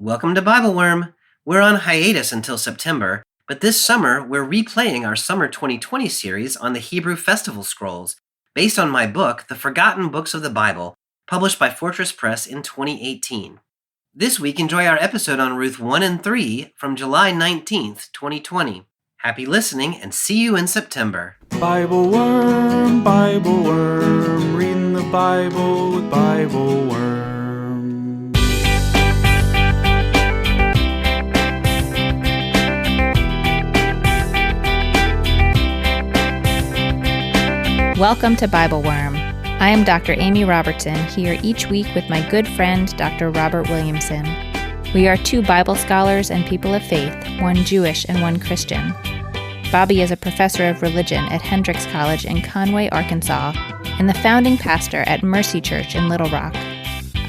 Welcome to BibleWorm. We're on hiatus until September, but this summer we're replaying our Summer 2020 series on the Hebrew Festival Scrolls, based on my book, The Forgotten Books of the Bible, published by Fortress Press in 2018. This week, enjoy our episode on Ruth 1 and 3 from July 19th, 2020. Happy listening, and see you in September. BibleWorm, BibleWorm, reading the Bible with BibleWorm. Welcome to BibleWorm. I am Dr. Amy Robertson, here each week with my good friend, Dr. Robert Williamson. We are two Bible scholars and people of faith, one Jewish and one Christian. Bobby is a professor of religion at Hendrix College in Conway, Arkansas, and the founding pastor at Mercy Church in Little Rock.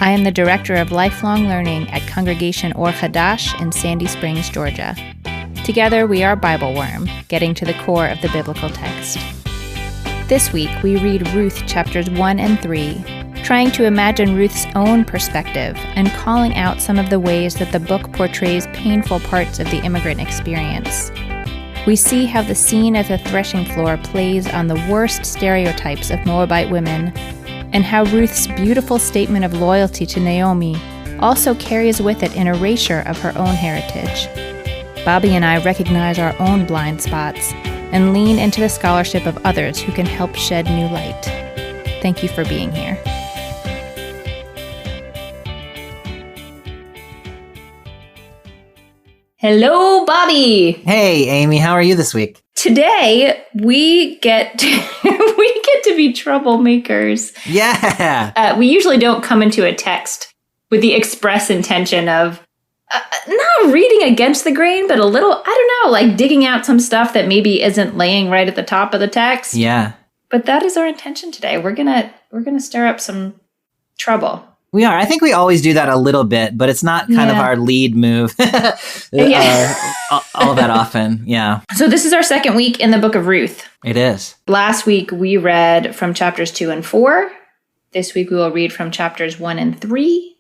I am the director of lifelong learning at Congregation Or Hadash in Sandy Springs, Georgia. Together, we are BibleWorm, getting to the core of the biblical text. This week, we read Ruth chapters 1 and 3, trying to imagine Ruth's own perspective and calling out some of the ways that the book portrays painful parts of the immigrant experience. We see how the scene at the threshing floor plays on the worst stereotypes of Moabite women, and how Ruth's beautiful statement of loyalty to Naomi also carries with it an erasure of her own heritage. Bobby and I recognize our own blind spots and lean into the scholarship of others who can help shed new light. Thank you for being here. Hello, Bobby. Hey, Amy, how are you this week? Today, we get to be troublemakers. Yeah. We usually don't come into a text with the express intention of not reading against the grain, but a little, I don't know, like digging out some stuff that maybe isn't laying right at the top of the text. Yeah. But that is our intention today. We're gonna stir up some trouble. We are. I think we always do that a little bit, but it's not kind of our lead move all that often. Yeah. So this is our second week in the book of Ruth. It is. Last week we read from chapters 2 and 4. This week we will read from chapters 1 and 3.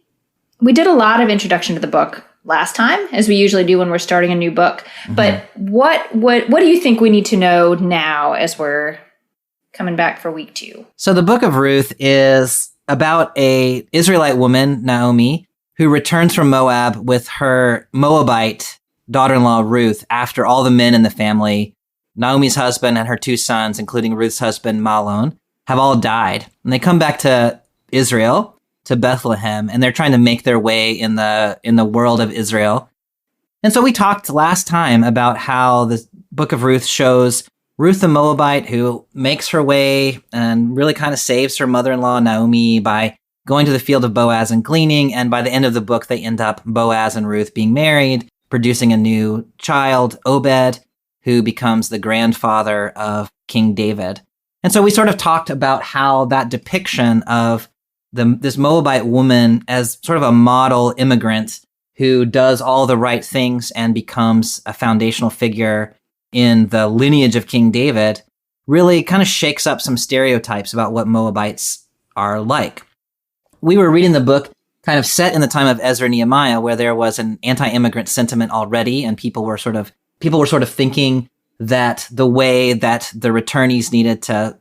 We did a lot of introduction to the book last time, as we usually do when we're starting a new book. Mm-hmm. But what do you think we need to know now as we're coming back for week 2? So the book of Ruth is about a Israelite woman, Naomi, who returns from Moab with her Moabite daughter-in-law, Ruth, after all the men in the family, Naomi's husband and her 2 sons, including Ruth's husband, Mahlon, have all died. And they come back to Israel, to Bethlehem, and they're trying to make their way in the world of Israel. And so we talked last time about how the book of Ruth shows Ruth the Moabite, who makes her way and really kind of saves her mother-in-law Naomi by going to the field of Boaz and gleaning. And by the end of the book, they end up Boaz and Ruth being married, producing a new child, Obed, who becomes the grandfather of King David. And so we sort of talked about how that depiction of this Moabite woman as sort of a model immigrant who does all the right things and becomes a foundational figure in the lineage of King David really kind of shakes up some stereotypes about what Moabites are like. We were reading the book kind of set in the time of Ezra and Nehemiah, where there was an anti-immigrant sentiment already, and people were sort of thinking that the way that the returnees needed to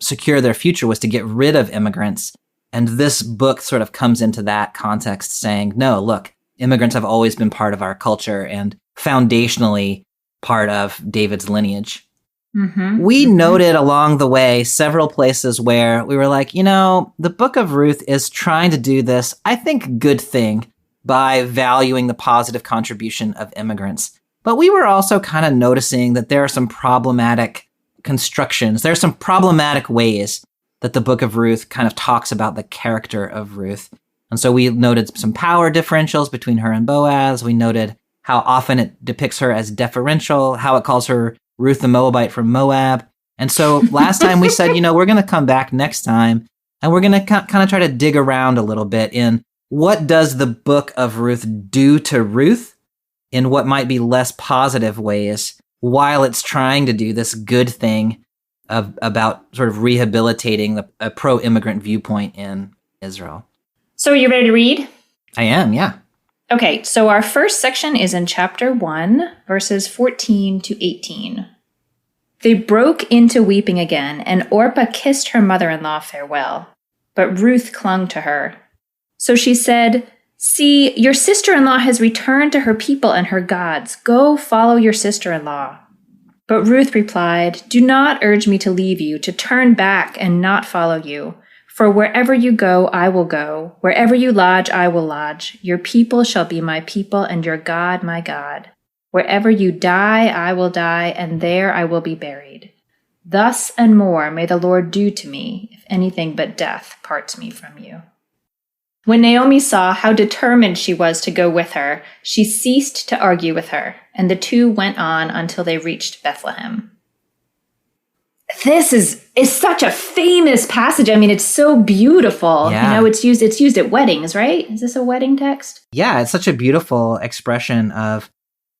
secure their future was to get rid of immigrants. And this book sort of comes into that context saying, no, look, immigrants have always been part of our culture and foundationally part of David's lineage. Mm-hmm. We noted along the way several places where we were like, the book of Ruth is trying to do this, I think, good thing by valuing the positive contribution of immigrants. But we were also kind of noticing that there are some problematic constructions. There are some problematic ways that the book of Ruth kind of talks about the character of Ruth. And so we noted some power differentials between her and Boaz. We noted how often it depicts her as deferential, how it calls her Ruth the Moabite from Moab. And so last time we said, we're going to come back next time and we're going to kind of try to dig around a little bit in what does the book of Ruth do to Ruth in what might be less positive ways while it's trying to do this good thing about sort of rehabilitating a pro-immigrant viewpoint in Israel. So are you ready to read? I am, yeah. Okay, so our first section is in chapter 1, verses 14 to 18. They broke into weeping again, and Orpah kissed her mother-in-law farewell. But Ruth clung to her. So she said, "See, your sister-in-law has returned to her people and her gods. Go follow your sister-in-law." But Ruth replied, "Do not urge me to leave you, to turn back and not follow you. For wherever you go, I will go. Wherever you lodge, I will lodge. Your people shall be my people, and your God my God. Wherever you die, I will die, and there I will be buried. Thus and more may the Lord do to me, if anything but death parts me from you." When Naomi saw how determined she was to go with her, she ceased to argue with her, and the two went on until they reached Bethlehem. This is such a famous passage. I mean, it's so beautiful. Yeah. You know, it's used at weddings, right? Is this a wedding text? Yeah, it's such a beautiful expression of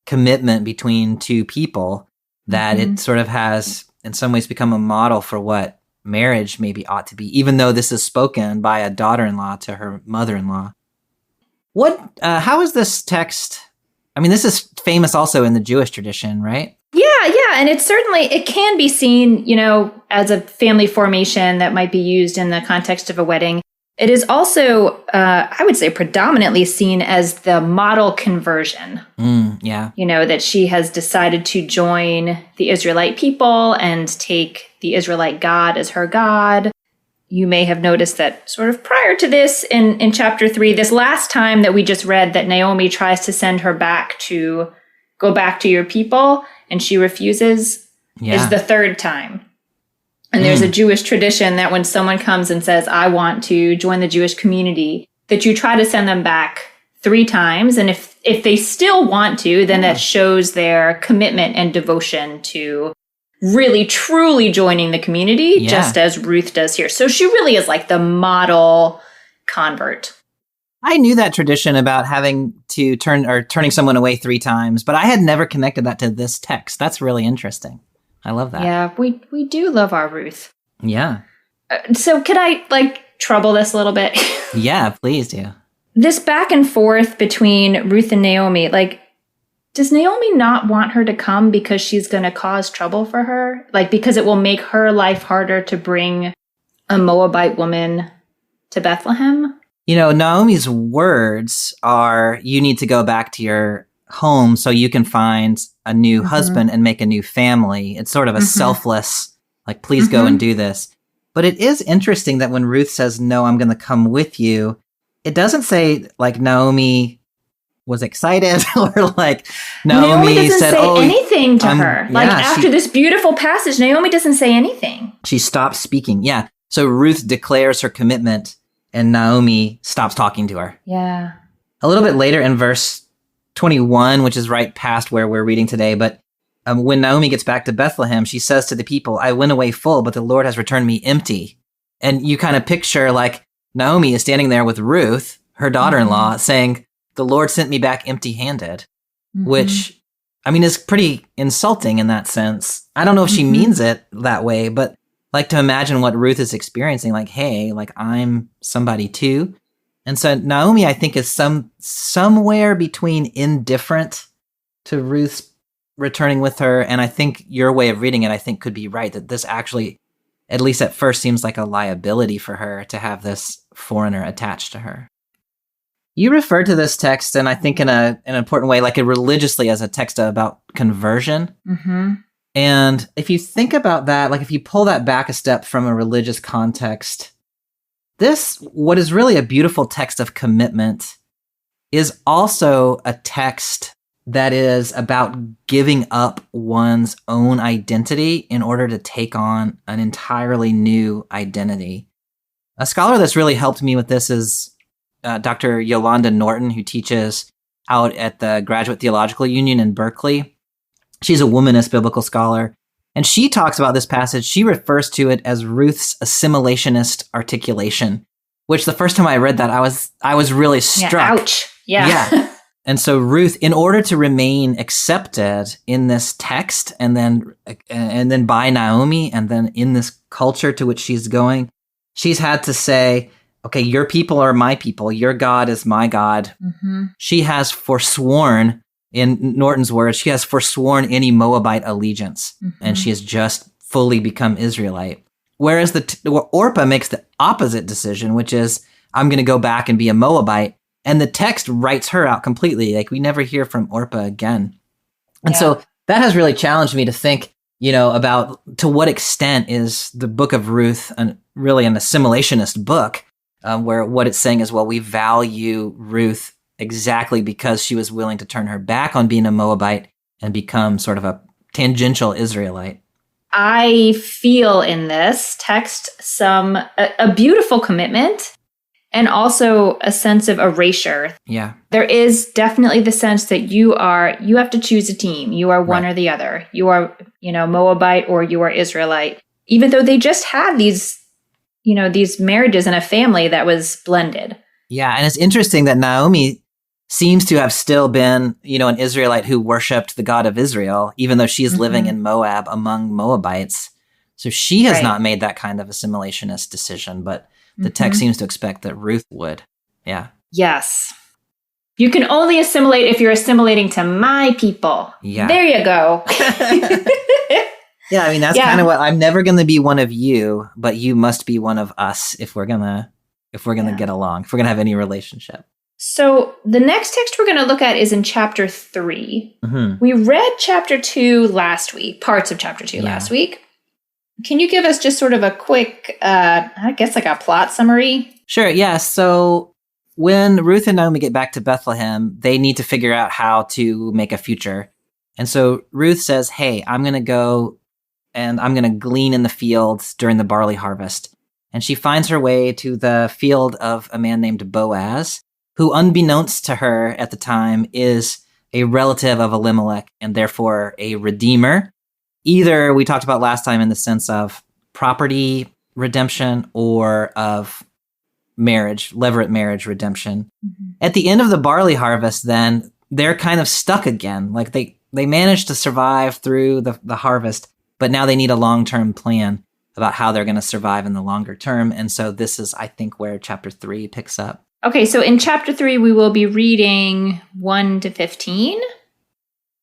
commitment between two people that it sort of has, in some ways, become a model for what marriage maybe ought to be, even though this is spoken by a daughter-in-law to her mother-in-law. How is this text? I mean, this is famous also in the Jewish tradition, right? Yeah, and it can be seen, you know, as a family formation that might be used in the context of a wedding. It is also, I would say, predominantly seen as the model conversion. Yeah. You know, that she has decided to join the Israelite people and take the Israelite God as her God. You may have noticed that sort of prior to this, in chapter 3, this last time that we just read that Naomi tries to send her go back to your people, and she refuses, is the third time. And there's a Jewish tradition that when someone comes and says, "I want to join the Jewish community," that you try to send them back 3 times. And if they still want to, then that shows their commitment and devotion to really, truly joining the community, just as Ruth does here. So she really is like the model convert. I knew that tradition about having to turning someone away 3 times, but I had never connected that to this text. That's really interesting. I love that. Yeah, we do love our Ruth. Yeah. So could I trouble this a little bit? Yeah, please do. This back and forth between Ruth and Naomi, does Naomi not want her to come because she's going to cause trouble for her? Because it will make her life harder to bring a Moabite woman to Bethlehem? You know, Naomi's words are, you need to go back to your home so you can find a new husband and make a new family. It's sort of a selfless, please go and do this. But it is interesting that when Ruth says, "No, I'm going to come with you," it doesn't say Naomi was excited or Naomi doesn't said, say anything to her. After this beautiful passage, Naomi doesn't say anything. She stops speaking. Yeah. So Ruth declares her commitment and Naomi stops talking to her. Yeah. A little bit later in verse 21, which is right past where we're reading today, but when Naomi gets back to Bethlehem, she says to the people, "I went away full, but the Lord has returned me empty." And you kind of picture Naomi is standing there with Ruth, her daughter-in-law, saying, "The Lord sent me back empty-handed," which, I mean, is pretty insulting in that sense. I don't know if she means it that way, but to imagine what Ruth is experiencing, hey, I'm somebody too. And so Naomi, I think, is somewhere between indifferent to Ruth's returning with her. And I think your way of reading it, I think, could be right, that this actually, at least at first, seems like a liability for her to have this foreigner attached to her. You refer to this text, and I think in an important way, religiously, as a text about conversion. And if you think about that, if you pull that back a step from a religious context, what is really a beautiful text of commitment, is also a text that is about giving up one's own identity in order to take on an entirely new identity. A scholar that's really helped me with this is Dr. Yolanda Norton, who teaches out at the Graduate Theological Union in Berkeley. She's a womanist biblical scholar, and she talks about this passage. She refers to it as Ruth's assimilationist articulation, which the first time I read that, I was really struck. Yeah, ouch. Yeah. And so Ruth, in order to remain accepted in this text, and then by Naomi, and then in this culture to which she's going, she's had to say, okay, your people are my people. Your God is my God. Mm-hmm. She has forsworn, in Norton's words, she has forsworn any Moabite allegiance, and she has just fully become Israelite. Whereas Orpah makes the opposite decision, which is, I'm going to go back and be a Moabite. And the text writes her out completely. Like, we never hear from Orpah again. And so that has really challenged me to think, about to what extent is the book of Ruth really an assimilationist book, where what it's saying is, well, we value Ruth exactly because she was willing to turn her back on being a Moabite and become sort of a tangential Israelite. I feel in this text a beautiful commitment and also a sense of erasure. Yeah. There is definitely the sense that you have to choose a team. You are one or the other. You are, Moabite or you are Israelite. Even though they just had these marriages in a family that was blended. Yeah. And it's interesting that Naomi seems to have still been, an Israelite who worshiped the God of Israel, even though she is living in Moab among Moabites. So she has not made that kind of assimilationist decision, but the text seems to expect that Ruth would. Yeah. Yes. You can only assimilate if you're assimilating to my people. Yeah. There you go. Yeah, I mean, that's kind of what, I'm never going to be one of you, but you must be one of us if we're going to get along, if we're going to have any relationship. So the next text we're going to look at is in chapter 3. Mm-hmm. We read chapter 2 last week, parts of chapter 2 last week. Can you give us just sort of a quick, I guess like a plot summary? Sure, yeah. So when Ruth and Naomi get back to Bethlehem, they need to figure out how to make a future. And so Ruth says, hey, I'm going to go and I'm going to glean in the fields during the barley harvest. And she finds her way to the field of a man named Boaz, who, unbeknownst to her at the time, is a relative of Elimelech and therefore a redeemer. Either we talked about last time in the sense of property redemption or of marriage, levirate marriage redemption. Mm-hmm. At the end of the barley harvest, then, they're kind of stuck again. Like they managed to survive through the harvest, but now they need a long-term plan about how they're going to survive in the longer term. And so this is, I think, where chapter 3 picks up. Okay, so in chapter 3, we will be reading 1 to 15.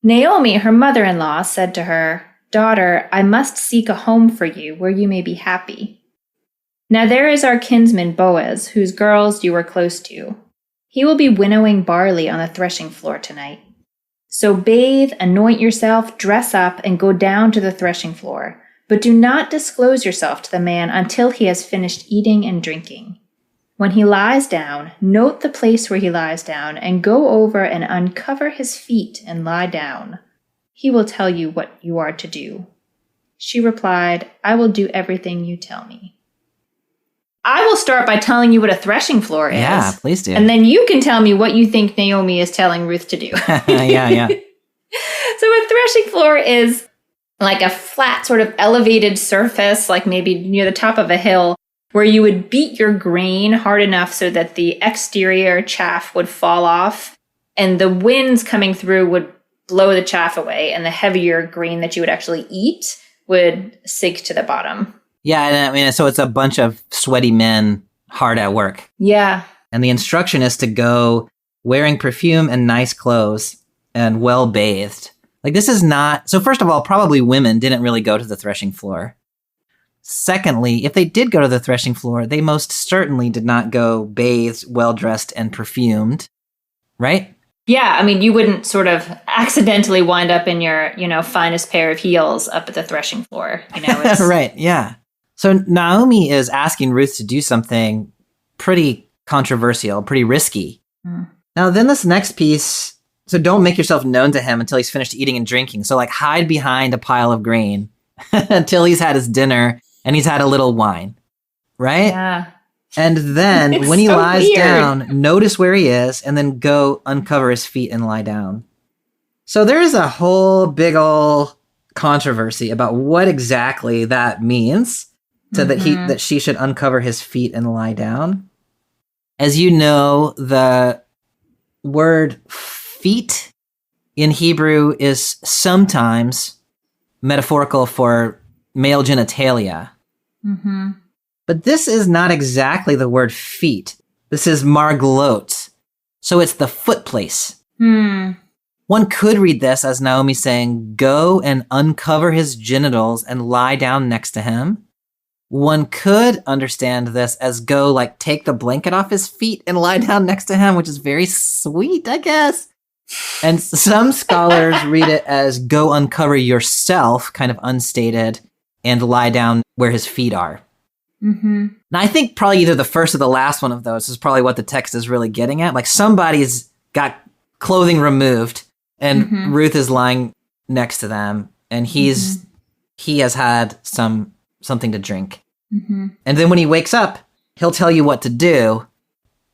Naomi, her mother-in-law, said to her, "Daughter, I must seek a home for you where you may be happy. Now there is our kinsman Boaz, whose girls you are close to. He will be winnowing barley on the threshing floor tonight. So bathe, anoint yourself, dress up, and go down to the threshing floor. But do not disclose yourself to the man until he has finished eating and drinking. When he lies down, note the place where he lies down, and go over and uncover his feet and lie down. He will tell you what you are to do." She replied, "I will do everything you tell me." I will start by telling you what a threshing floor is. Yeah, please do. And then you can tell me what you think Naomi is telling Ruth to do. Yeah. So a threshing floor is like a flat sort of elevated surface, like maybe near the top of a hill, where you would beat your grain hard enough so that the exterior chaff would fall off and the winds coming through would blow the chaff away, and the heavier grain that you would actually eat would sink to the bottom. Yeah, and I mean, so it's a bunch of sweaty men hard at work. Yeah. And the instruction is to go wearing perfume and nice clothes and well bathed. Like, this is not, so first of all, probably women didn't really go to the threshing floor. Secondly, if they did go to the threshing floor, they most certainly did not go bathed, well-dressed, and perfumed, right? Yeah, I mean, you wouldn't sort of accidentally wind up in your, finest pair of heels up at the threshing floor. It's... Right, yeah. So Naomi is asking Ruth to do something pretty controversial, pretty risky. Mm. Now, then this next piece, so don't make yourself known to him until he's finished eating and drinking. So like hide behind a pile of grain until he's had his dinner and he's had a little wine, right? Yeah. And then when he lies down, notice where he is and then go uncover his feet and lie down. So there is a whole big ol' controversy about what exactly that means, so that she should uncover his feet and lie down. As you know, the word feet in Hebrew is sometimes metaphorical for male genitalia. Mm-hmm. But this is not exactly the word feet. This is marglot. So it's the foot place. One could read this as Naomi saying, go and uncover his genitals and lie down next to him. One could understand this as go, like, take the blanket off his feet and lie down next to him, which is very sweet, I guess. And some scholars read it as go uncover yourself, kind of unstated, and lie down where his feet are. Now, I think probably either the first or the last one of those is probably what the text is really getting at. Like, somebody's got clothing removed, and Ruth is lying next to them, and he has had something to drink. And then when he wakes up, he'll tell you what to do.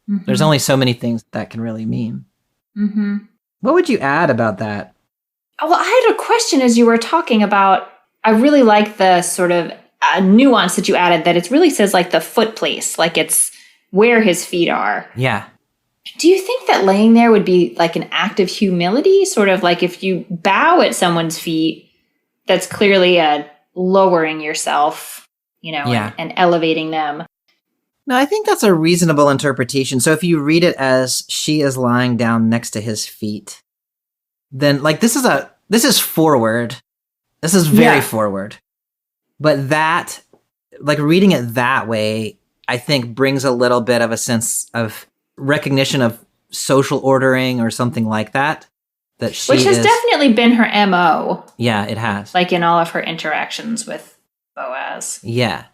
There's only so many things that can really mean. What would you add about that? Well, I had a question as you were talking about. I really like the sort of nuance that you added, that it really says like the foot place, like it's where his feet are. Yeah. Do you think that laying there would be like an act of humility? Sort of like if you bow at someone's feet, that's clearly a lowering yourself, and elevating them. No, I think that's a reasonable interpretation. So if you read it as she is lying down next to his feet, then like this is forward. This is very forward. But that, like reading it that way, I think brings a little bit of a sense of recognition of social ordering or something like that. Which has definitely been her MO. Yeah, it has. Like in all of her interactions with Boaz. Yeah.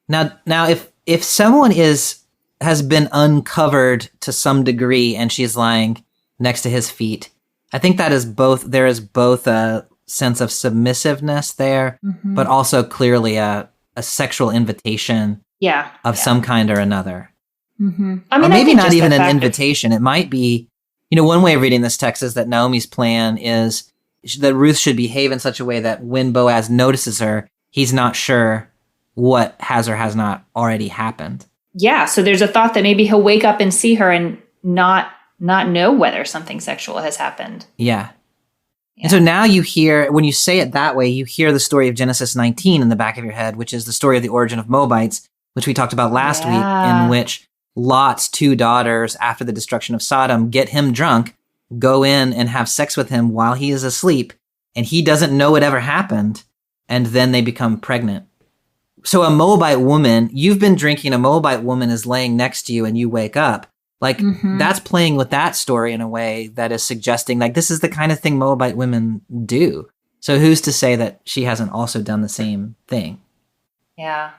Now if someone has been uncovered to some degree and she's lying next to his feet, I think there is both a sense of submissiveness there, but also clearly a sexual invitation of some kind or another. I mean, or maybe not even an invitation. It might be, one way of reading this text is that Naomi's plan is that Ruth should behave in such a way that when Boaz notices her, he's not sure what has or has not already happened. Yeah, so there's a thought that maybe he'll wake up and see her and not know whether something sexual has happened. Yeah. And so now you hear, when you say it that way, you hear the story of Genesis 19 in the back of your head, which is the story of the origin of Moabites, which we talked about last week, in which Lot's two daughters, after the destruction of Sodom, get him drunk, go in and have sex with him while he is asleep, and he doesn't know it ever happened, and then they become pregnant. So a Moabite woman, you've been drinking, a Moabite woman is laying next to you and you wake up. Like, that's playing with that story in a way that is suggesting, like, this is the kind of thing Moabite women do. So who's to say that she hasn't also done the same thing? Yeah.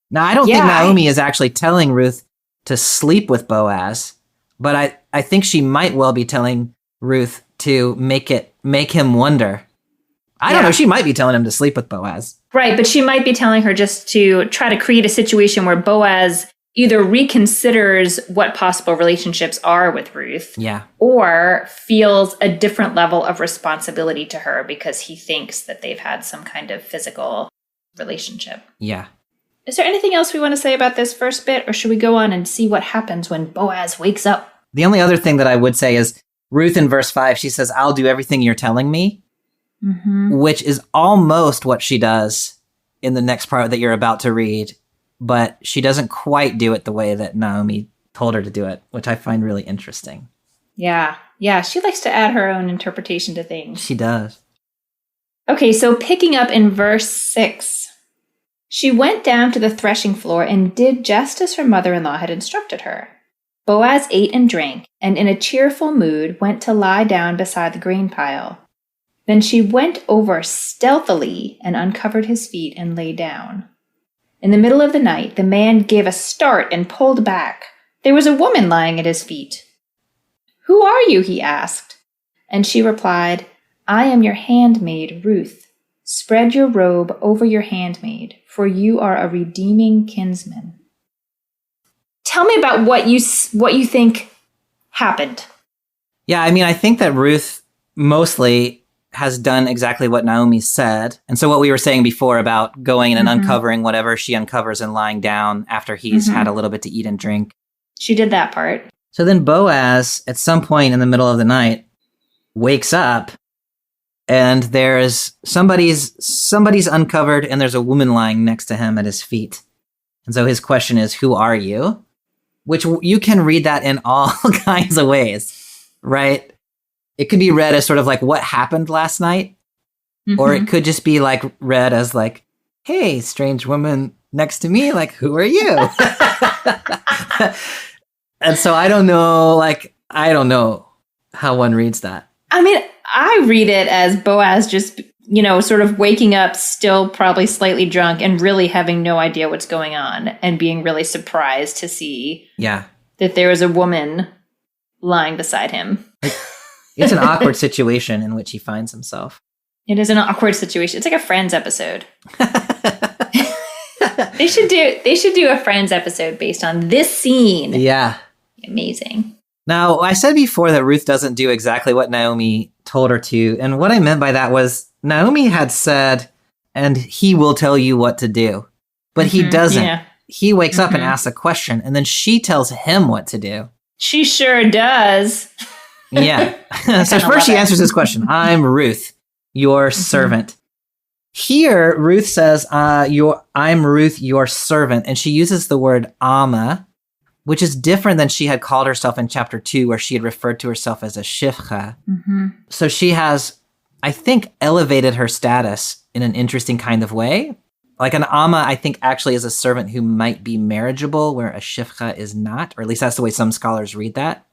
Now, I don't think Naomi is actually telling Ruth to sleep with Boaz, but I think she might well be telling Ruth to make him wonder. I don't know. She might be telling him to sleep with Boaz. Right, but she might be telling her just to try to create a situation where Boaz either reconsiders what possible relationships are with Ruth, or feels a different level of responsibility to her because he thinks that they've had some kind of physical relationship. Yeah. Is there anything else we want to say about this first bit, or should we go on and see what happens when Boaz wakes up? The only other thing that I would say is Ruth in verse 5, she says, I'll do everything you're telling me, which is almost what she does in the next part that you're about to read. But she doesn't quite do it the way that Naomi told her to do it, which I find really interesting. Yeah. Yeah, she likes to add her own interpretation to things. She does. Okay, so picking up in verse 6. She went down to the threshing floor and did just as her mother-in-law had instructed her. Boaz ate and drank, and in a cheerful mood went to lie down beside the grain pile. Then she went over stealthily and uncovered his feet and lay down. In the middle of the night, the man gave a start and pulled back. There was a woman lying at his feet. "Who are you?" he asked. And she replied, "I am your handmaid, Ruth. Spread your robe over your handmaid, for you are a redeeming kinsman." Tell me about what you think happened. Yeah, I mean, I think that Ruth mostly has done exactly what Naomi said. And so what we were saying before about going and uncovering whatever she uncovers and lying down after he's had a little bit to eat and drink. She did that part. So then Boaz, at some point in the middle of the night, wakes up and there's somebody's uncovered and there's a woman lying next to him at his feet. And so his question is, who are you? Which you can read that in all kinds of ways, right? It could be read as sort of like what happened last night, or it could just be like read as like, hey, strange woman next to me, like, who are you? And so I don't know how one reads that. I mean, I read it as Boaz just, sort of waking up, still probably slightly drunk and really having no idea what's going on and being really surprised to see that there is a woman lying beside him. It's an awkward situation in which he finds himself. It is an awkward situation. It's like a Friends episode. They should do a Friends episode based on this scene. Yeah. Amazing. Now, I said before that Ruth doesn't do exactly what Naomi told her to. And what I meant by that was Naomi had said, and he will tell you what to do. But he doesn't. Yeah. He wakes up and asks a question, and then she tells him what to do. She sure does. Yeah. So first she answers his question. I'm Ruth, your servant. Here, Ruth says, I'm Ruth, your servant. And she uses the word Amma, which is different than she had called herself in chapter 2, where she had referred to herself as a shifcha. So she has, I think, elevated her status in an interesting kind of way. Like an Amma, I think, actually is a servant who might be marriageable, where a shifcha is not, or at least that's the way some scholars read that.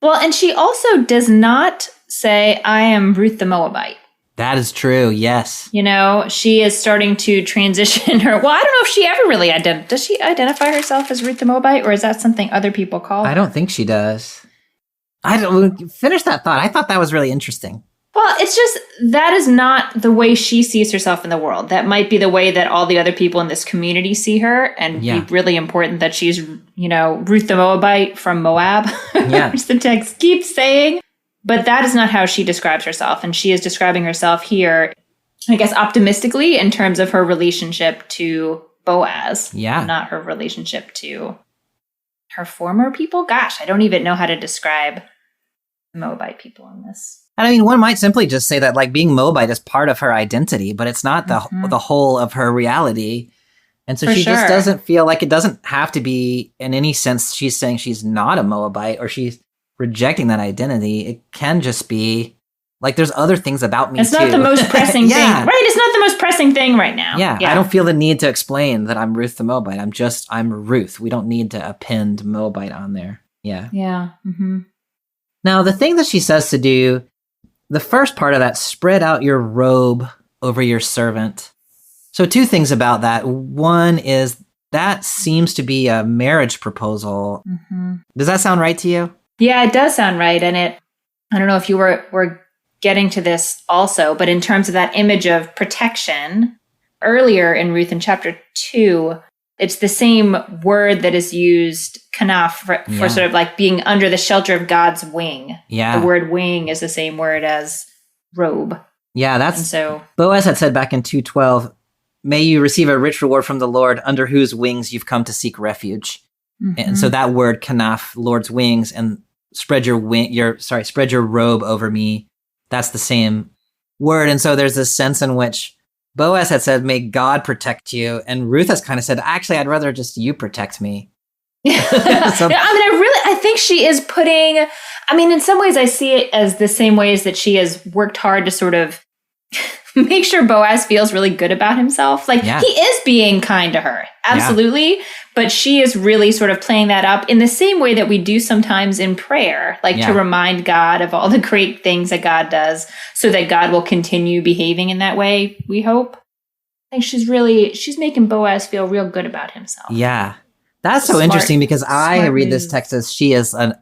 Well, and she also does not say, I am Ruth the Moabite. That is true, yes. She is starting to transition her. Well, I don't know if she ever really does she identify herself as Ruth the Moabite, or is that something other people call her? I don't think she does. Finish that thought. I thought that was really interesting. Well, it's just, that is not the way she sees herself in the world. That might be the way that all the other people in this community see her, and be really important that she's, Ruth the Moabite from Moab, which the text keeps saying. But that is not how she describes herself. And she is describing herself here, I guess, optimistically in terms of her relationship to Boaz. Yeah. Not her relationship to her former people. Gosh, I don't even know how to describe Moabite people in this. And I mean, one might simply just say that like being Moabite is part of her identity, but it's not the whole of her reality. And so she just doesn't feel like it doesn't have to be in any sense she's saying she's not a Moabite or she's rejecting that identity. It can just be like there's other things about me too. It's not the most pressing thing. Right, it's not the most pressing thing right now. Yeah, I don't feel the need to explain that I'm Ruth the Moabite. I'm Ruth. We don't need to append Moabite on there. Yeah. Yeah. Now, the thing that she says to do, the first part of that, spread out your robe over your servant. So two things about that. One is that seems to be a marriage proposal. Does that sound right to you? Yeah, it does sound right. And I don't know if you were getting to this also, but in terms of that image of protection, earlier in Ruth in chapter 2, it's the same word that is used, kanaf, for sort of like being under the shelter of God's wing. Yeah. The word wing is the same word as robe. Yeah, that's so. Boaz had said back in 2:12, may you receive a rich reward from the Lord, under whose wings you've come to seek refuge. And so that word kanaf, Lord's wings, and spread your robe over me. That's the same word. And so there's this sense in which Boaz had said, may God protect you. And Ruth has kind of said, actually, I'd rather just you protect me. I think she is putting, in some ways I see it as the same ways that she has worked hard to sort of make sure Boaz feels really good about himself. Like he is being kind to her. Absolutely. Yeah. But she is really sort of playing that up in the same way that we do sometimes in prayer, to remind God of all the great things that God does so that God will continue behaving in that way, we hope. I think she's making Boaz feel real good about himself. Yeah. That's so interesting because I read this text as she is a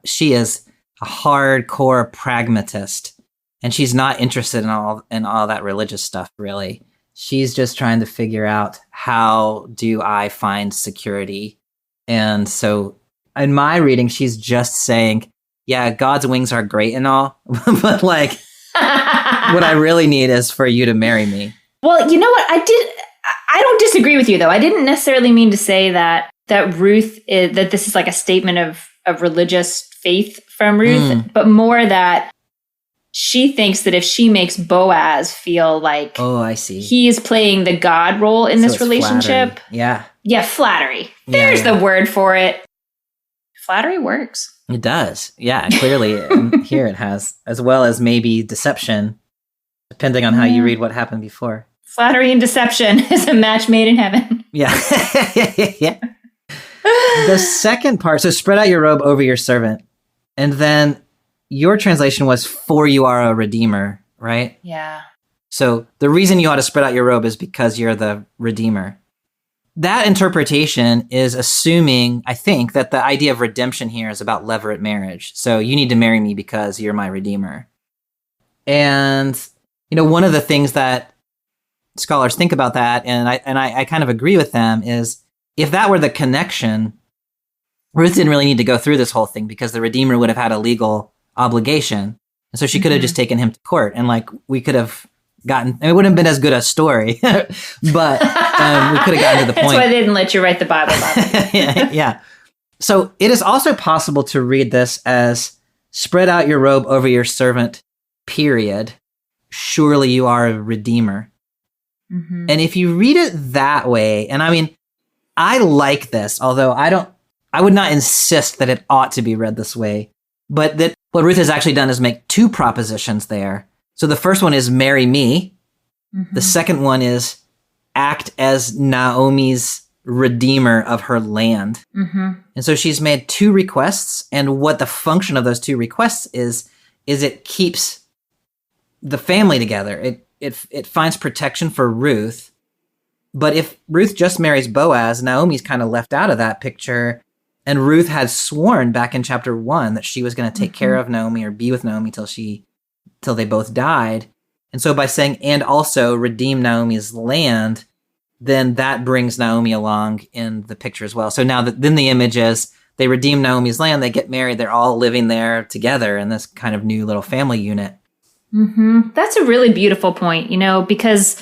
hardcore pragmatist. And she's not interested in all that religious stuff, really. She's just trying to figure out, how do I find security? And so in my reading, she's just saying, yeah, God's wings are great and all, but what I really need is for you to marry me. Well, you know what? I don't disagree with you, though. I didn't necessarily mean to say that Ruth, that this is like a statement of religious faith from Ruth, but more that she thinks that if she makes Boaz feel like I see, he is playing the God role in this relationship, Yeah, flattery. Yeah, There's yeah. the word for it. Flattery works. It does. Yeah, clearly here it has, as well as maybe deception, depending on how you read what happened before. Flattery and deception is a match made in heaven. Yeah. Yeah. The second part, so spread out your robe over your servant. And then your translation was, for you are a redeemer, right? Yeah. So the reason you ought to spread out your robe is because you're the redeemer. That interpretation is assuming, I think, that the idea of redemption here is about levirate marriage. So you need to marry me because you're my redeemer. And, one of the things that scholars think about that, and I kind of agree with them, is if that were the connection, Ruth didn't really need to go through this whole thing because the redeemer would have had a legal obligation. And so she could have just taken him to court, and we could have gotten, it wouldn't have been as good a story, but we could have gotten to the point. That's why they didn't let you write the Bible about it. Yeah. So it is also possible to read this as, spread out your robe over your servant, period. Surely you are a redeemer. Mm-hmm. And if you read it that way, and I like this, although I would not insist that it ought to be read this way, but that what Ruth has actually done is make two propositions there. So the first one is marry me. Mm-hmm. The second one is act as Naomi's redeemer of her land. Mm-hmm. And so she's made two requests, and what the function of those two requests is it keeps the family together. It finds protection for Ruth. But if Ruth just marries Boaz, Naomi's kind of left out of that picture. And Ruth had sworn back in chapter 1 that she was going to take care of Naomi or be with Naomi till they both died. And so by saying, and also redeem Naomi's land, then that brings Naomi along in the picture as well. So now then the image is they redeem Naomi's land, they get married, they're all living there together in this kind of new little family unit. Mm-hmm. That's a really beautiful point, because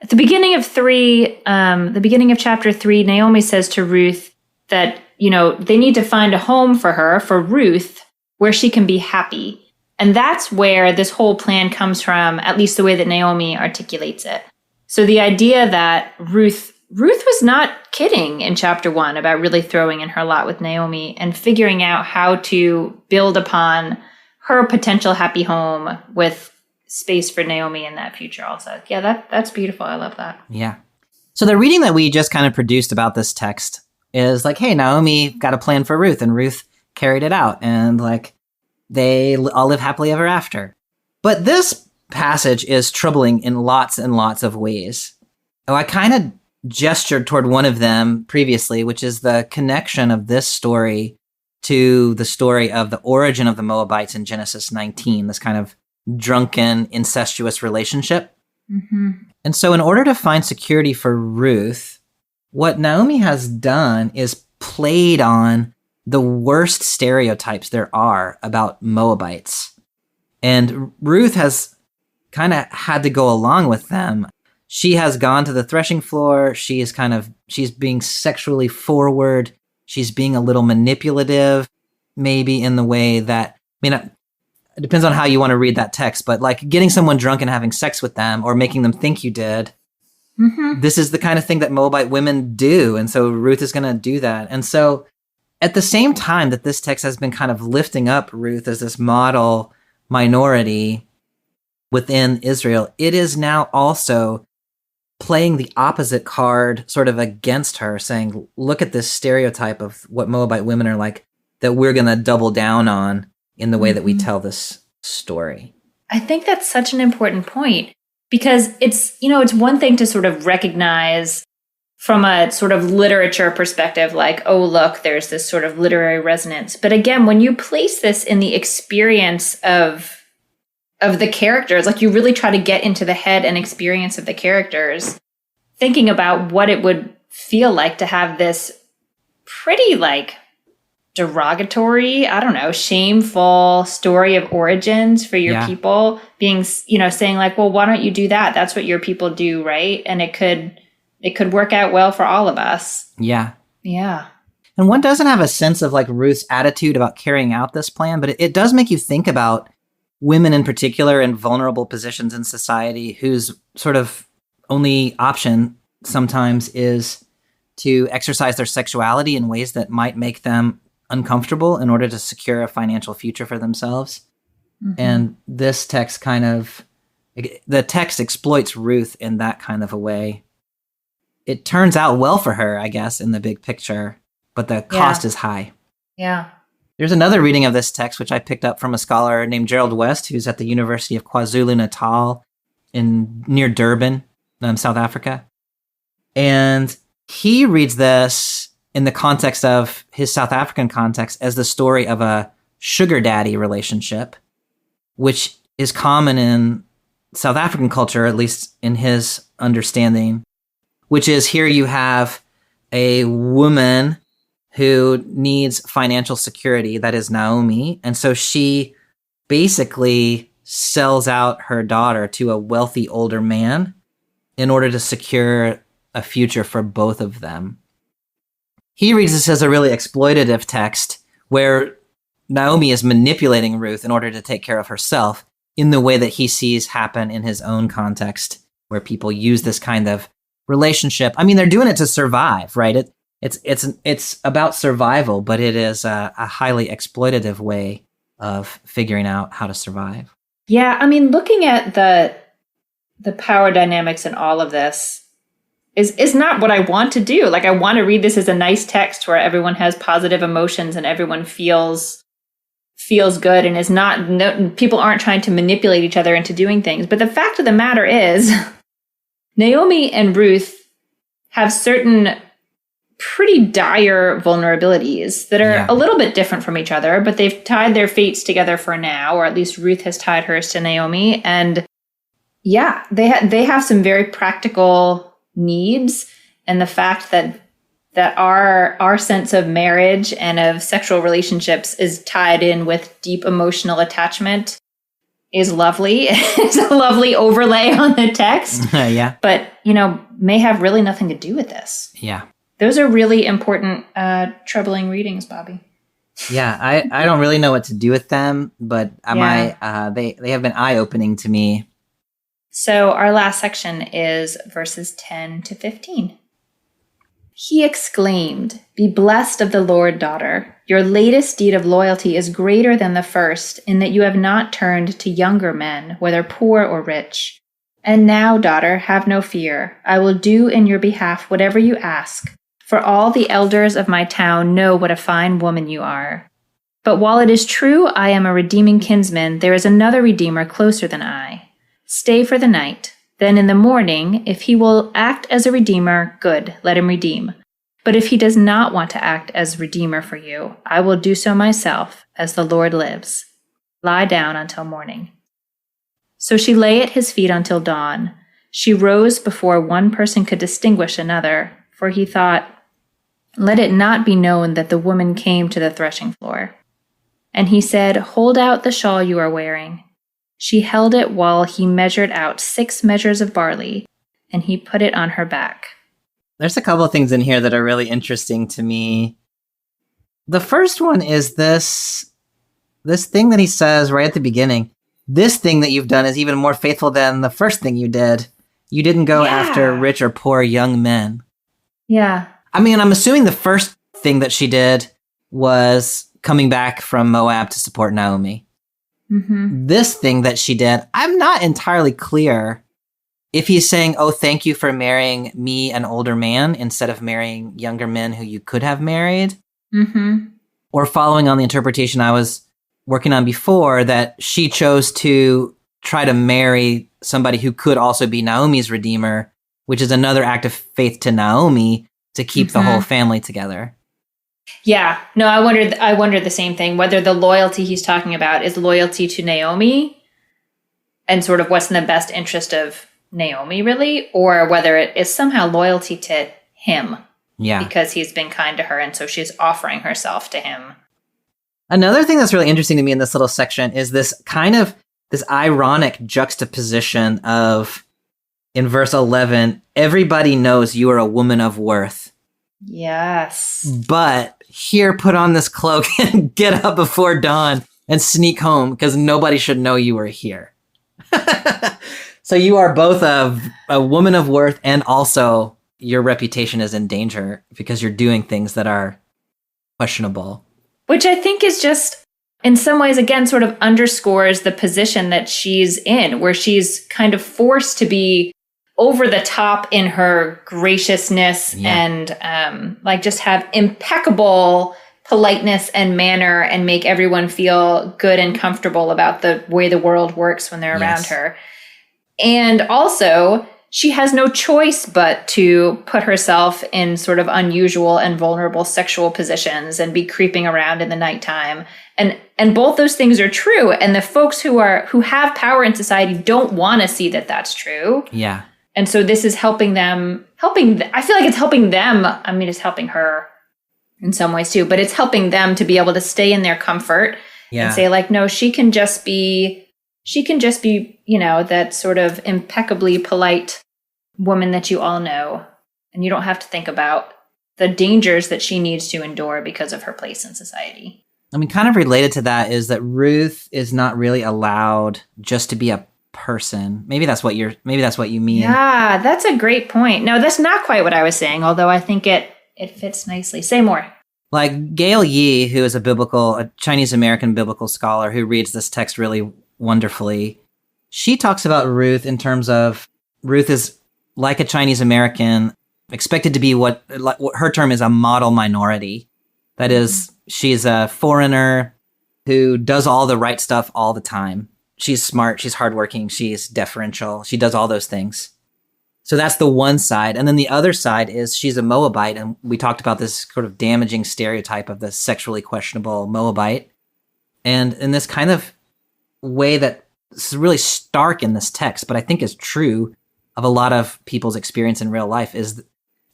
at the beginning of chapter 3, Naomi says to Ruth that, they need to find a home for her, for Ruth, where she can be happy. And that's where this whole plan comes from, at least the way that Naomi articulates it. So the idea that Ruth was not kidding in chapter 1 about really throwing in her lot with Naomi and figuring out how to build upon her potential happy home with space for Naomi in that future also. Yeah, that's beautiful. I love that. Yeah. So the reading that we just kind of produced about this text is hey, Naomi got a plan for Ruth, and Ruth carried it out, and they all live happily ever after. But this passage is troubling in lots and lots of ways. I kind of gestured toward one of them previously, which is the connection of this story to the story of the origin of the Moabites in Genesis 19, this kind of drunken, incestuous relationship. Mm-hmm. And so in order to find security for Ruth, what Naomi has done is played on the worst stereotypes there are about Moabites. And Ruth has kind of had to go along with them. She has gone to the threshing floor. She's being sexually forward. She's being a little manipulative, maybe in the way that, it depends on how you want to read that text, but getting someone drunk and having sex with them or making them think you did. Mm-hmm. This is the kind of thing that Moabite women do. And so Ruth is going to do that. And so at the same time that this text has been kind of lifting up Ruth as this model minority within Israel, it is now also playing the opposite card sort of against her, saying, look at this stereotype of what Moabite women are like that we're going to double down on in the way that we tell this story. I think that's such an important point, because it's one thing to sort of recognize from a sort of literature perspective, oh, look, there's this sort of literary resonance. But again, when you place this in the experience of the characters, you really try to get into the head and experience of the characters, thinking about what it would feel like to have this pretty derogatory, shameful story of origins for your people being, saying well, why don't you do that? That's what your people do, right? And it could work out well for all of us. Yeah. Yeah. And one doesn't have a sense of Ruth's attitude about carrying out this plan, but it does make you think about women in particular in vulnerable positions in society whose sort of only option sometimes is to exercise their sexuality in ways that might make them uncomfortable in order to secure a financial future for themselves. And this text the text exploits Ruth in that kind of a way. It turns out well for her, I guess, in the big picture, but the cost is high. Yeah. There's another reading of this text, which I picked up from a scholar named Gerald West, who's at the University of KwaZulu-Natal near Durban, South Africa. And he reads this in the context of his South African context as the story of a sugar daddy relationship, which is common in South African culture, at least in his understanding, which is here you have a woman who needs financial security, that is Naomi. And so she basically sells out her daughter to a wealthy older man in order to secure a future for both of them. He reads this as a really exploitative text where Naomi is manipulating Ruth in order to take care of herself in the way that he sees happen in his own context, where people use this kind of relationship. I mean, they're doing it to survive, right? It's about survival, but it is a highly exploitative way of figuring out how to survive. Yeah, I mean, looking at the power dynamics in all of this is not what I want to do. Like, I want to read this as a nice text where everyone has positive emotions and everyone feels good and is not, people aren't trying to manipulate each other into doing things. But the fact of the matter is, Naomi and Ruth have certain pretty dire vulnerabilities that are a little bit different from each other, but they've tied their fates together for now, or at least Ruth has tied hers to Naomi. And yeah, they have some very practical needs. And the fact that our sense of marriage and of sexual relationships is tied in with deep emotional attachment is lovely. It's a lovely overlay on the text. Yeah. But, may have really nothing to do with this. Yeah. Those are really important, troubling readings, Bobby. Yeah, I don't really know what to do with them, but they have been eye-opening to me. So our last section is verses 10 to 15. He exclaimed, "Be blessed of the Lord, daughter. Your latest deed of loyalty is greater than the first, in that you have not turned to younger men, whether poor or rich. And now, daughter, have no fear. I will do in your behalf whatever you ask, for all the elders of my town know what a fine woman you are. But while it is true I am a redeeming kinsman, there is another redeemer closer than I. Stay for the night. Then in the morning, if he will act as a redeemer, good, let him redeem. But if he does not want to act as redeemer for you, I will do so myself, as the Lord lives. Lie down until morning." So she lay at his feet until dawn. She rose before one person could distinguish another, for he thought, "Let it not be known that the woman came to the threshing floor." And he said, "Hold out the shawl you are wearing." She held it while he measured out 6 measures of barley, and he put it on her back. There's a couple of things in here that are really interesting to me. The first one is this thing that he says right at the beginning. This thing that you've done is even more faithful than the first thing you did. You didn't go after rich or poor young men. Yeah. I mean, I'm assuming the first thing that she did was coming back from Moab to support Naomi. Mm-hmm. This thing that she did, I'm not entirely clear if he's saying, "Oh, thank you for marrying me, an older man, instead of marrying younger men who you could have married." Mm-hmm. Or following on the interpretation I was working on before, that she chose to try to marry somebody who could also be Naomi's redeemer, which is another act of faith to Naomi to keep the whole family together. Yeah. No, I wondered the same thing, whether the loyalty he's talking about is loyalty to Naomi and sort of what's in the best interest of Naomi, really, or whether it is somehow loyalty to him. Yeah. Because he's been kind to her, and so she's offering herself to him. Another thing that's really interesting to me in this little section is this ironic juxtaposition of, in verse 11, everybody knows you are a woman of worth. Yes. But here, put on this cloak and get up before dawn and sneak home because nobody should know you were here. So you are both a woman of worth and also your reputation is in danger because you're doing things that are questionable. Which I think is just, in some ways, again, sort of underscores the position that she's in, where she's kind of forced to be over the top in her graciousness and like just have impeccable politeness and manner and make everyone feel good and comfortable about the way the world works when they're around her. And also, she has no choice but to put herself in sort of unusual and vulnerable sexual positions and be creeping around in the nighttime. And both those things are true. And the folks who have power in society don't want to see that that's true. Yeah. And so this is helping them, I feel like it's helping them. I mean, it's helping her in some ways too, but it's helping them to be able to stay in their comfort and say like, no, she can just be, that sort of impeccably polite woman that you all know. And you don't have to think about the dangers that she needs to endure because of her place in society. I mean, kind of related to that is that Ruth is not really allowed just to be a person. Maybe that's what you mean. Yeah, that's a great point. No, that's not quite what I was saying, although I think it fits nicely. Say more. Like Gail Yee, who is a Chinese American biblical scholar who reads this text really wonderfully. She talks about Ruth in terms of Ruth is like a Chinese American, expected to be what her term is a model minority. That is, she's a foreigner who does all the right stuff all the time. She's smart, she's hardworking, she's deferential, she does all those things. So that's the one side. And then the other side is she's a Moabite. And we talked about this sort of damaging stereotype of the sexually questionable Moabite. And in this kind of way that is really stark in this text, but I think is true of a lot of people's experience in real life, is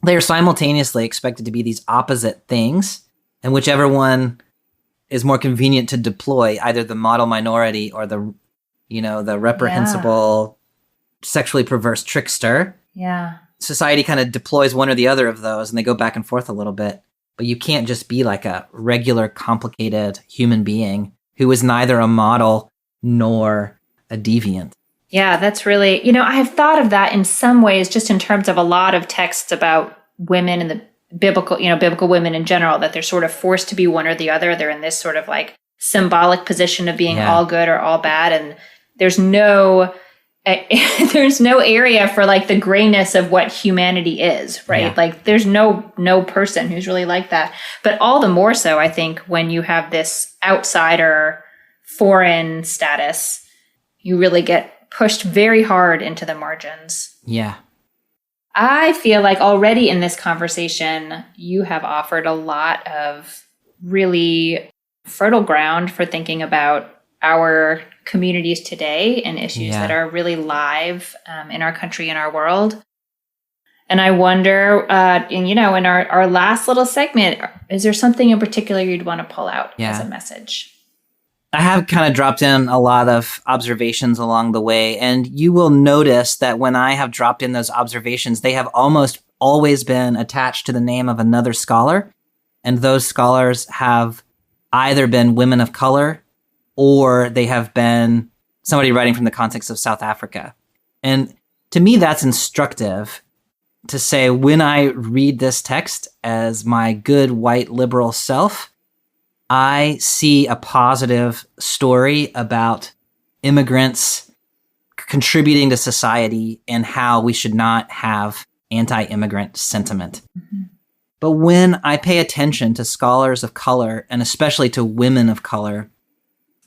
they are simultaneously expected to be these opposite things. And whichever one is more convenient to deploy, either the model minority or the reprehensible, sexually perverse trickster. Yeah. Society kind of deploys one or the other of those, and they go back and forth a little bit. But you can't just be like a regular, complicated human being who is neither a model nor a deviant. Yeah, that's really, I have thought of that in some ways, just in terms of a lot of texts about women and the biblical women in general, that they're sort of forced to be one or the other. They're in this sort of like symbolic position of being all good or all bad. And there's no area for like the grayness of what humanity is, right? Yeah. Like there's no person who's really like that. But all the more so, I think, when you have this outsider foreign status, you really get pushed very hard into the margins. Yeah. I feel like already in this conversation, you have offered a lot of really fertile ground for thinking about our communities today and issues that are really live in our country and our world. And I wonder, in our last little segment, is there something in particular you'd want to pull out as a message? I have kind of dropped in a lot of observations along the way, and you will notice that when I have dropped in those observations, they have almost always been attached to the name of another scholar, and those scholars have either been women of color or they have been somebody writing from the context of South Africa. And to me, that's instructive to say, when I read this text as my good white liberal self, I see a positive story about immigrants contributing to society and how we should not have anti-immigrant sentiment. Mm-hmm. But when I pay attention to scholars of color, and especially to women of color,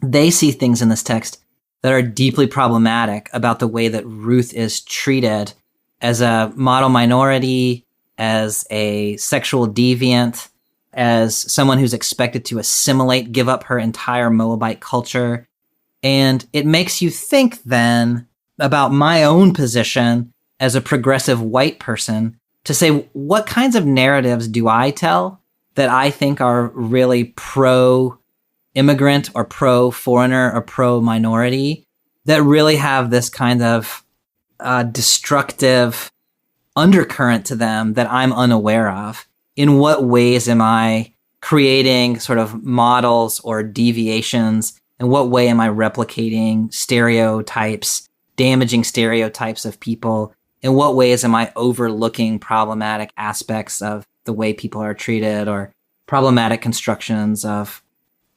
they see things in this text that are deeply problematic about the way that Ruth is treated as a model minority, as a sexual deviant, as someone who's expected to assimilate, give up her entire Moabite culture. And it makes you think then about my own position as a progressive white person to say, what kinds of narratives do I tell that I think are really pro-immigrant or pro-foreigner or pro-minority that really have this kind of destructive undercurrent to them that I'm unaware of? In what ways am I creating sort of models or deviations? In what way am I replicating stereotypes, damaging stereotypes of people in what ways am I overlooking problematic aspects of the way people are treated or problematic constructions of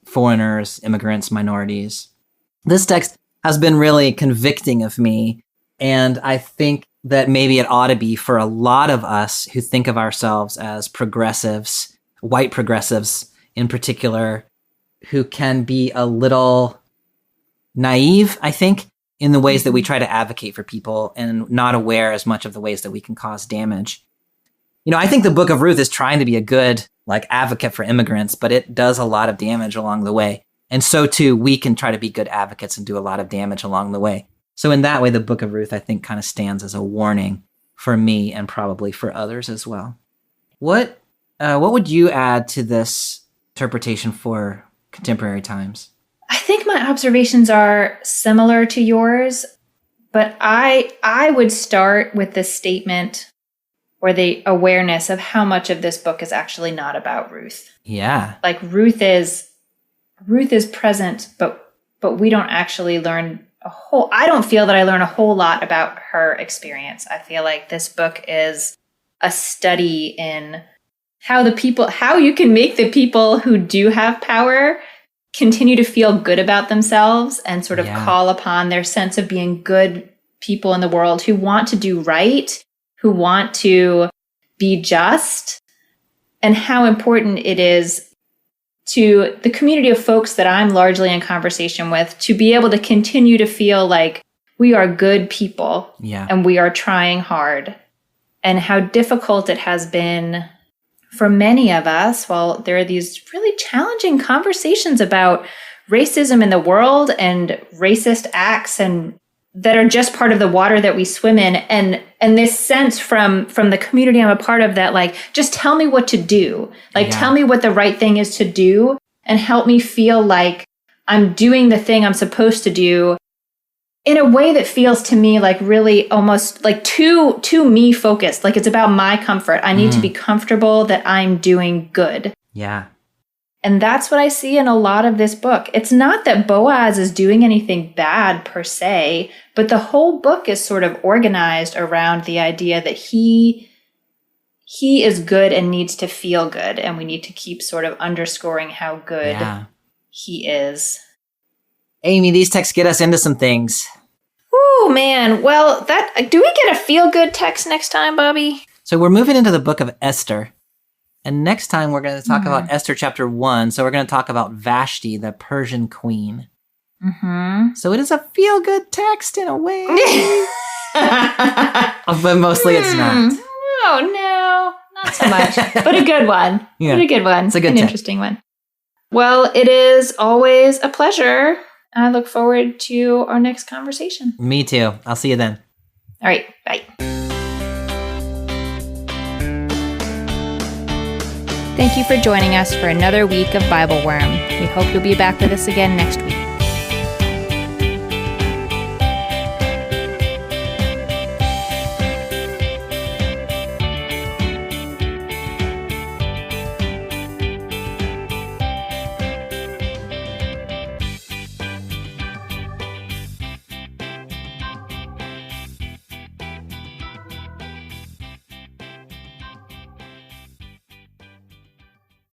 foreigners, immigrants, minorities. This text has been really convicting of me, and I think that maybe it ought to be for a lot of us who think of ourselves as progressives, white progressives in particular, who can be a little naive, I think, in the ways that we try to advocate for people and not aware as much of the ways that we can cause damage. I think the book of Ruth is trying to be a good advocate for immigrants, but it does a lot of damage along the way. And so too, we can try to be good advocates and do a lot of damage along the way. So in that way, the book of Ruth, I think, kind of stands as a warning for me and probably for others as well. What would you add to this interpretation for contemporary times? I think my observations are similar to yours, but I would start with the statement or the awareness of how much of this book is actually not about Ruth. Yeah. Ruth is present, but we don't actually learn I don't feel that I learn a whole lot about her experience. I feel like this book is a study in how you can make the people who do have power continue to feel good about themselves and sort of call upon their sense of being good people in the world who want to do right, who want to be just, and how important it is to the community of folks that I'm largely in conversation with to be able to continue to feel like we are good people and we are trying hard, and how difficult it has been for many of us, while there are these really challenging conversations about racism in the world and racist acts and that are just part of the water that we swim in. And this sense from the community I'm a part of that, just tell me what to do. Tell me what the right thing is to do and help me feel like I'm doing the thing I'm supposed to do in a way that feels to me really almost too me focused. It's about my comfort. I need to be comfortable that I'm doing good. Yeah. And that's what I see in a lot of this book. It's not that Boaz is doing anything bad per se, but the whole book is sort of organized around the idea that he is good and needs to feel good. And we need to keep sort of underscoring how good he is. Amy, these texts get us into some things. Oh, man. Well, do we get a feel-good text next time, Bobby? So we're moving into the book of Esther. And next time we're going to talk about Esther chapter 1. So we're going to talk about Vashti, the Persian queen. Mm-hmm. So it is a feel-good text in a way. But mostly it's not. Oh, no. Not so much. But a good one. Yeah. But a good one. It's a good interesting one. Well, it is always a pleasure. I look forward to our next conversation. Me too. I'll see you then. All right. Bye. Thank you for joining us for another week of BibleWorm. We hope you'll be back with us again next week.